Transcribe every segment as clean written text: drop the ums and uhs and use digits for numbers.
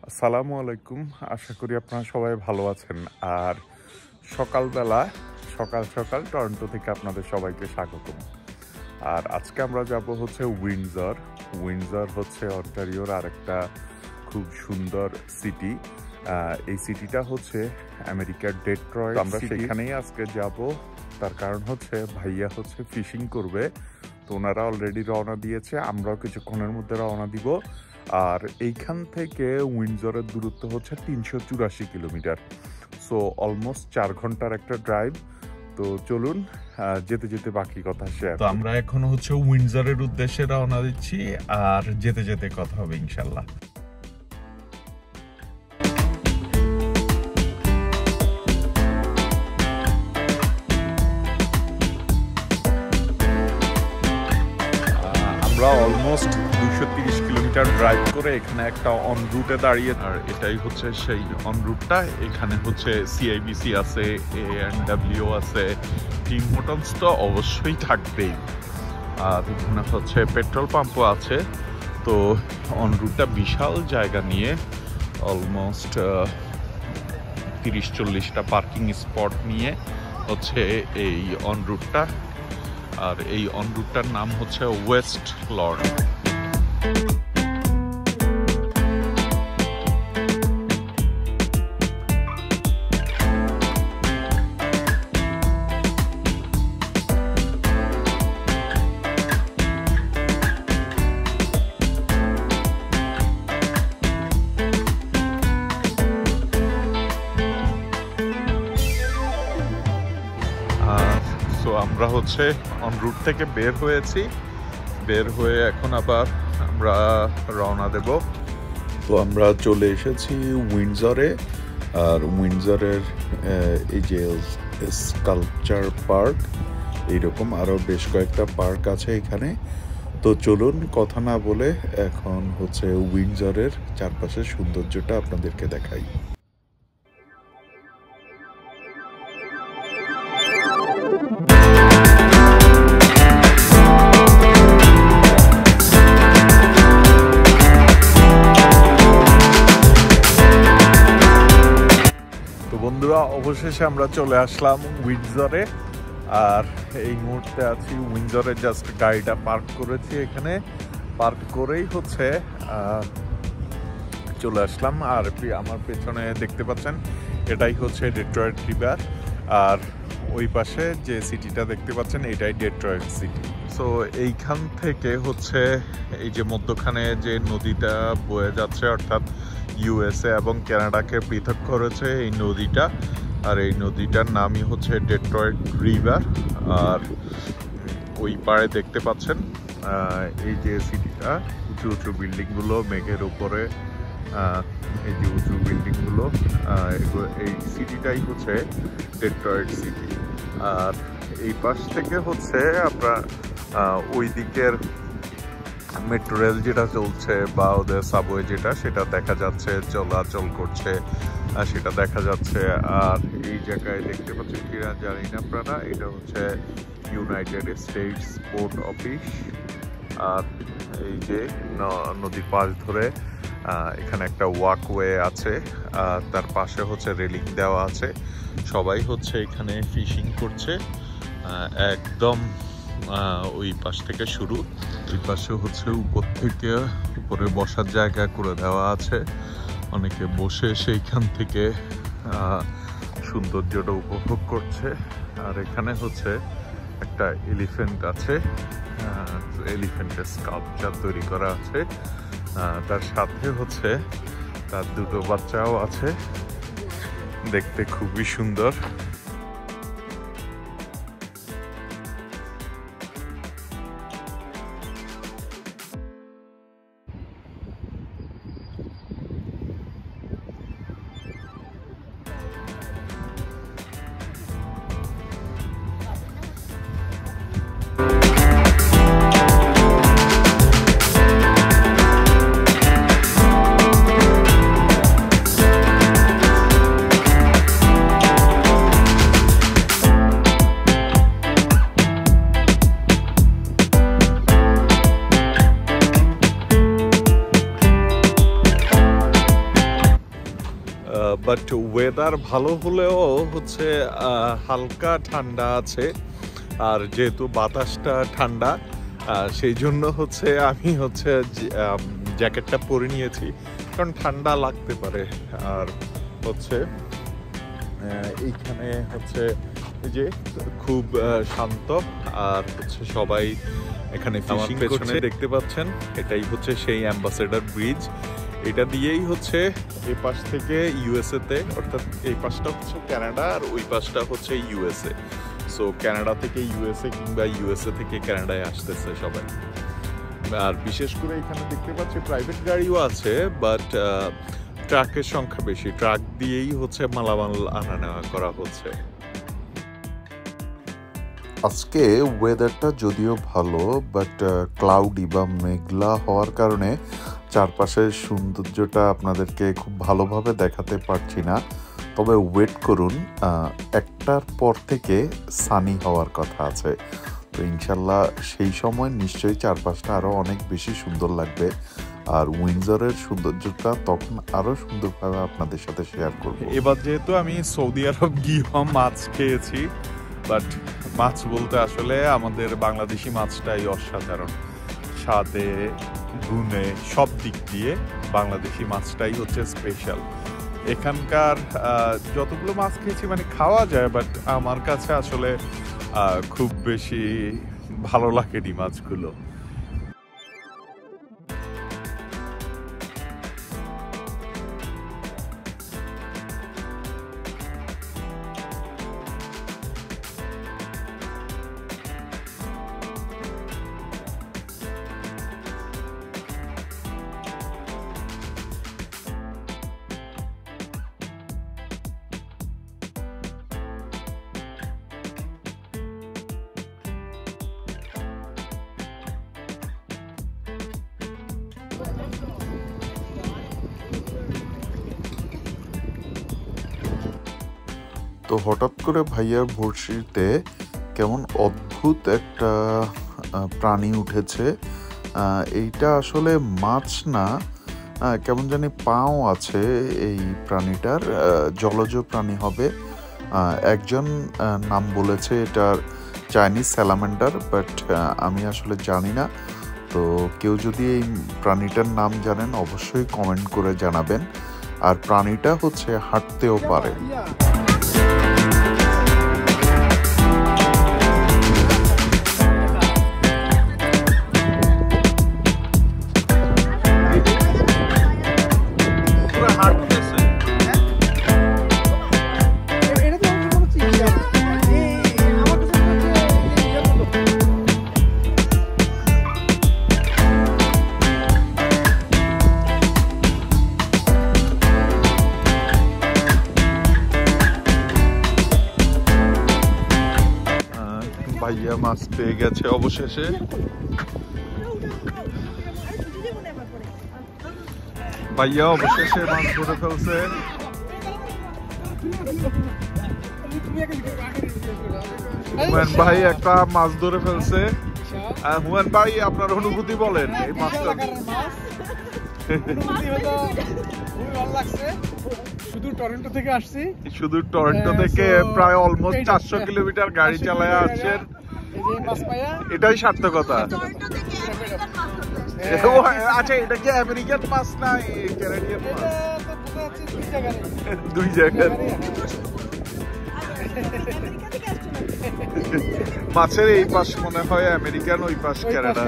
আসসালামু আলাইকুম। আশা করি আপনারা সবাই ভালো আছেন। আর সকালবেলা সকাল সকাল টরন্টো থেকে আপনাদের সবাইকে স্বাগতম। আর আজকে আমরা যাব হচ্ছে উইন্ডসর। উইন্ডসর হচ্ছে অন্টারিওর আরেকটা খুব সুন্দর সিটি। এই সিটিটা হচ্ছে আমেরিকার ডেট্রয়েট। আমরা সেখানেই আজকে যাব। তার কারণ হচ্ছে ভাইয়া হচ্ছে ফিশিং করবে, তো ওনারা অলরেডি রওনা দিয়েছে, আমরাও কিছুক্ষণের মধ্যে রওনা দিব। আর এইখান থেকে উইন্ডসরের দূরত্ব হচ্ছে 384 কিলোমিটার, সো অলমোস্ট 4 ঘন্টার একটা ড্রাইভ। তো চলুন যেতে যেতে বাকি কথা শেয়ার। তো আমরা এখন হচ্ছে উইন্ডসরের উদ্দেশ্যে রওনা দিচ্ছি, আর যেতে যেতে কথা হবে ইনশাল্লাহ। আমরা অলমোস্ট 230 কিলোমিটার ড্রাইভ করে এখানে একটা অন রুটে দাঁড়িয়ে, আর এটাই হচ্ছে সেই অন রুটটা। এখানে হচ্ছে সিআইবিসি আছে, A&W আছে, টিম হোটেলস তো অবশ্যই থাকবেই, আর এখানে হচ্ছে পেট্রোল পাম্পও আছে। তো অন রুটটা বিশাল জায়গা নিয়ে, অলমোস্ট 30-40টা পার্কিং স্পট নিয়ে হচ্ছে এই অন রুটটা। আর এই অন রুটটার নাম হচ্ছে ওয়েস্ট লর্ড। আমরা হচ্ছে অন রুট থেকে বের হয়েছি, বের হয়ে এখন আবার আমরা রওনা দেব। তো আমরা চলে এসেছি উইন্ডসরে। আর উইন্ডসরের এই যে স্কাল্পচার পার্ক, এইরকম আরও বেশ কয়েকটা পার্ক আছে এখানে। তো চলুন কথা না বলে এখন হচ্ছে উইন্ডসরের চারপাশের সৌন্দর্যটা আপনাদেরকে দেখাই। বন্ধুরা, অবশেষে আমরা চলে আসলাম উইন্ডসরে। আর এই মুহূর্তে আছি উইন্ডসরে, জাস্ট গাড়িটা পার্ক করেছি এখানে। পার্ক করেই হচ্ছে চলে আসলাম। আর আমার পেছনে দেখতে পাচ্ছেন, এটাই হচ্ছে ডেট্রয়েট রিভার। আর ওই পাশে যে সিটিটা দেখতে পাচ্ছেন, এটাই ডেট্রয়েট সিটি। সো এইখান থেকে হচ্ছে এই যে মধ্যখানে যে নদীটা বয়ে যাচ্ছে, অর্থাৎ ইউএসএ এবং কানাডাকে পৃথক করেছে এই নদীটা। আর এই নদীটার নামই হচ্ছে ডেট্রয়েট রিভার। আর ওই পাড়ে দেখতে পাচ্ছেন এই যে সিটিটা, উঁচু উঁচু বিল্ডিংগুলো মেঘের উপরে, এই যে উঁচু বিল্ডিংগুলো, এই সিটিটাই হচ্ছে ডেট্রয়েট সিটি। আর এই পাশ থেকে হচ্ছে আমরা ওই দিকের মেট্রো রেল যেটা চলছে বা ওদের সাবওয়ে যেটা, সেটা দেখা যাচ্ছে, চলাচল করছে, সেটা দেখা যাচ্ছে। আর এই জায়গায় দেখতে পাচ্ছেন কিনা জানি না আপনারা, এটা হচ্ছে ইউনাইটেড স্টেটস পোর্ট অফিস। আর এই যে নদীর পাশ ধরে এখানে একটা ওয়াকওয়ে আছে, তার পাশে হচ্ছে রেলিং দেওয়া আছে। সবাই হচ্ছে এখানে ফিশিং করছে, একদম ওই পাশ থেকে শুরু। ওই পাশে হচ্ছে উপর থেকে উপরে বসার জায়গা করে দেওয়া আছে, অনেকে বসে সেইখান থেকে সৌন্দর্যটা উপভোগ করছে। আর এখানে হচ্ছে একটা এলিফ্যান্ট আছে, এলিফ্যান্টের স্কাল্পচার তৈরি করা আছে। তার সাথে হচ্ছে তার দুটো বাচ্চাও আছে, দেখতে খুবই সুন্দর। বাট ওয়েদার ভালো হলেও হচ্ছে হালকা ঠান্ডা আছে, আর যেহেতু বাতাসটা ঠান্ডা সেই জন্য হচ্ছে আমি হচ্ছে জ্যাকেটটা পরে নিয়েছি, কারণ ঠান্ডা লাগতে পারে। আর হচ্ছে এইখানে হচ্ছে যে খুব শান্ত, আর হচ্ছে সবাই এখানে ফিশিং করছে দেখতে পাচ্ছেন। এটাই হচ্ছে সেই অ্যাম্বাসেডর ব্রিজ, এটা দিয়েই হচ্ছে এই পাশ থেকে ইউএসএ তে, অর্থাৎ এই পাশটা হচ্ছে কানাডা আর ওই পাশটা হচ্ছে ইউএসএ। সো কানাডা থেকে ইউএসএ কিংবা ইউএসএ থেকে কানাডায় আসতেছে সবাই। আর বিশেষ করে এখানে দেখতে পাচ্ছি প্রাইভেট গাড়িও আছে, বাট ট্রাকের সংখ্যা বেশি, ট্রাক দিয়েই হচ্ছে মালামাল আনা নেওয়া করা হচ্ছে। আজকে ওয়েদারটা যদিও ভালো, বাট ক্লাউডি বা মেঘলা হওয়ার কারণে চারপাশের সৌন্দর্যটা আপনাদেরকে খুব ভালোভাবে দেখাতে পারছি না। তবে ওয়েট করুন, একটার পর থেকে সানি হওয়ার কথা আছে, তো ইনশাল্লাহ সেই সময় নিশ্চয়ই চারপাশটা আরও অনেক বেশি সুন্দর লাগবে। আর উইন্ডসরের সৌন্দর্যটা তখন আরও সুন্দরভাবে আপনাদের সাথে শেয়ার করব। এবার যেহেতু আমি সৌদি আরব গিয়ে মাছ খেয়েছি, বাট মাছ বলতে আসলে আমাদের বাংলাদেশি মাছটাই অসাধারণ, স্বাদে গুণে সব দিক দিয়ে বাংলাদেশি মাছটাই হচ্ছে স্পেশাল। এখানকার যতগুলো মাছ খেয়েছি মানে খাওয়া যায়, বাট আমার কাছে আসলে খুব বেশি ভালো লাগেনি মাছগুলো। তো হঠাৎ করে ভাইয়ার বড়শিতে কেমন অদ্ভুত একটা প্রাণী উঠেছে। এইটা আসলে মাছ না, কেমন জানি পাও আছে এই প্রাণীটার, জলজ প্রাণী হবে। একজন নাম বলেছে এটার চাইনিজ স্যালামেন্ডার, বাট আমি আসলে জানি না। তো কেউ যদি এই প্রাণীটার নাম জানেন অবশ্যই কমেন্ট করে জানাবেন। আর প্রাণীটা হচ্ছে হাঁটতেও পারে। ভাইয়া মাছ পেয়ে গেছে অবশেষে। ভাইয়া অবশেষে মাছ ধরে ফেলছে। হুমায়ুন ভাই একটা মাছ ধরে ফেলছে। হুমায়ুন ভাই আপনার অনুভূতি বলেন এই মাছটা। শুধু টরন্টো থেকে আসছি, শুধু টরন্টো থেকে প্রায় অলমোস্ট 400 কিলোমিটার গাড়ি চালায় আসছেন, এটাই সার্থকতা। আচ্ছা, এটা কি আমেরিকান মাছ না ক্যানাডিয়ান মাছ? দুই জায়গায় মাছের এই পাশ মনে হয় আমেরিকান, ওই পাশ কানাডা।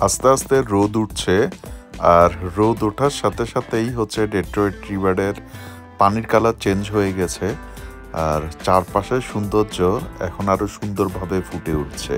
আস্তে আস্তে রোদ উঠছে, আর রোদ ওঠার সাথে সাথেই হচ্ছে ডেট্রয়েট রিভারের পানির কালার চেঞ্জ হয়ে গেছে, আর চারপাশের সৌন্দর্য এখন আরো সুন্দরভাবে ফুটে উঠছে।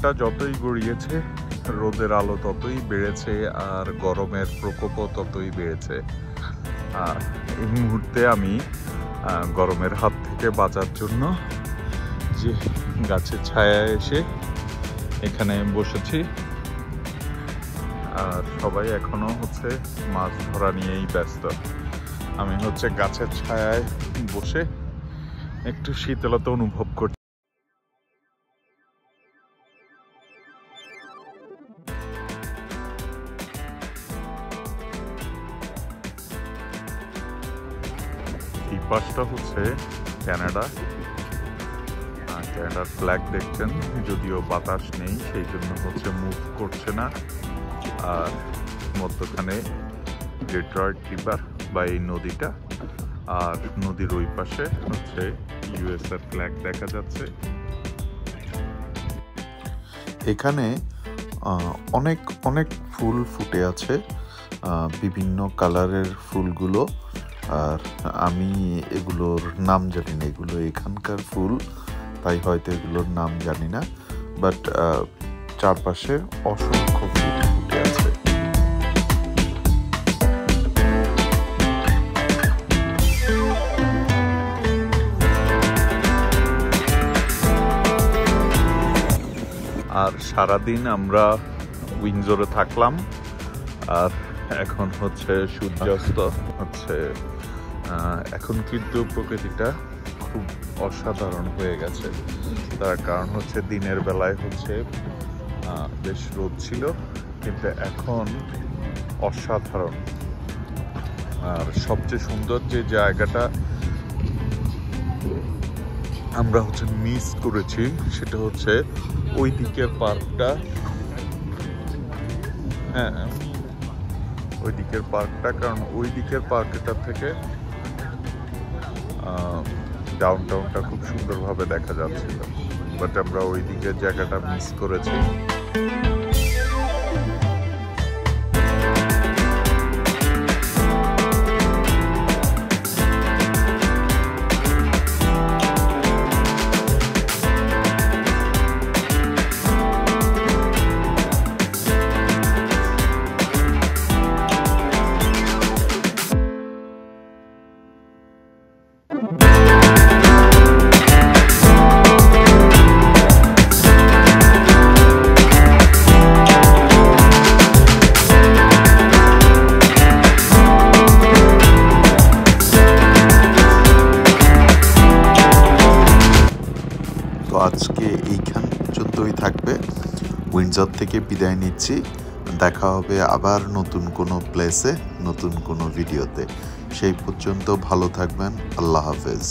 সময়টা যতই গড়িয়েছে রোদের আলো ততই বেড়েছে আর গরমের প্রকোপও ততই বেড়েছে। আর এই মুহূর্তে আমি গরমের হাত থেকে বাঁচার জন্য যে গাছের ছায়ায় এসে এখানে বসেছি। আর সবাই এখনো হচ্ছে মাছ ধরা নিয়েই ব্যস্ত। আমি হচ্ছে গাছের ছায়ায় বসে একটু শীতলতা অনুভব করছি। এই পাশটা হচ্ছে কানাডা, কানাডার ফ্ল্যাগ দেখছেন, যদিও বাতাস নেই সেই জন্য হচ্ছে মুভ করছে না। আর মধ্যখানে ডেট্রয়েট রিভার বা এই নদীটা, আর নদীর ওই পাশে হচ্ছে ইউএসএর ফ্ল্যাগ দেখা যাচ্ছে। এখানে অনেক অনেক ফুল ফুটে আছে, বিভিন্ন কালারের ফুলগুলো। আর আমি এগুলোর নাম জানি না, এগুলো এখানকার ফুল, তাই হয়তো এগুলোর নাম জানি না, বাট চারপাশে অসংখ্য ফুল ফুটে আছে। আর সারাদিন আমরা উইন্ডসরে থাকলাম, আর এখন হচ্ছে সূর্যাস্ত হচ্ছে। এখন কিন্তু প্রকৃতিটা খুব অসাধারণ হয়ে গেছে। তার কারণ হচ্ছে দিনের বেলায় হচ্ছে বেশ রোদ ছিল, কিন্তু এখন অসাধারণ। আর সবচেয়ে সুন্দর যে জায়গাটা আমরা হচ্ছে মিস করেছি সেটা হচ্ছে ওই দিকের পার্কটা। হ্যাঁ, ওই দিকের পার্কটা, কারণ ওই দিকের পার্কটা থেকে ডাউনটাউনটা খুব সুন্দরভাবে দেখা যাচ্ছিল, বাট আমরা ওই দিকের জায়গাটা মিস করেছি। আজকে এইখান পর্যন্তই থাকবে। উইন্ডসর থেকে বিদায় নিচ্ছি। দেখা হবে আবার নতুন কোনো প্লেসে, নতুন কোনো ভিডিওতে। সেই পর্যন্ত ভালো থাকবেন। আল্লাহ হাফেজ।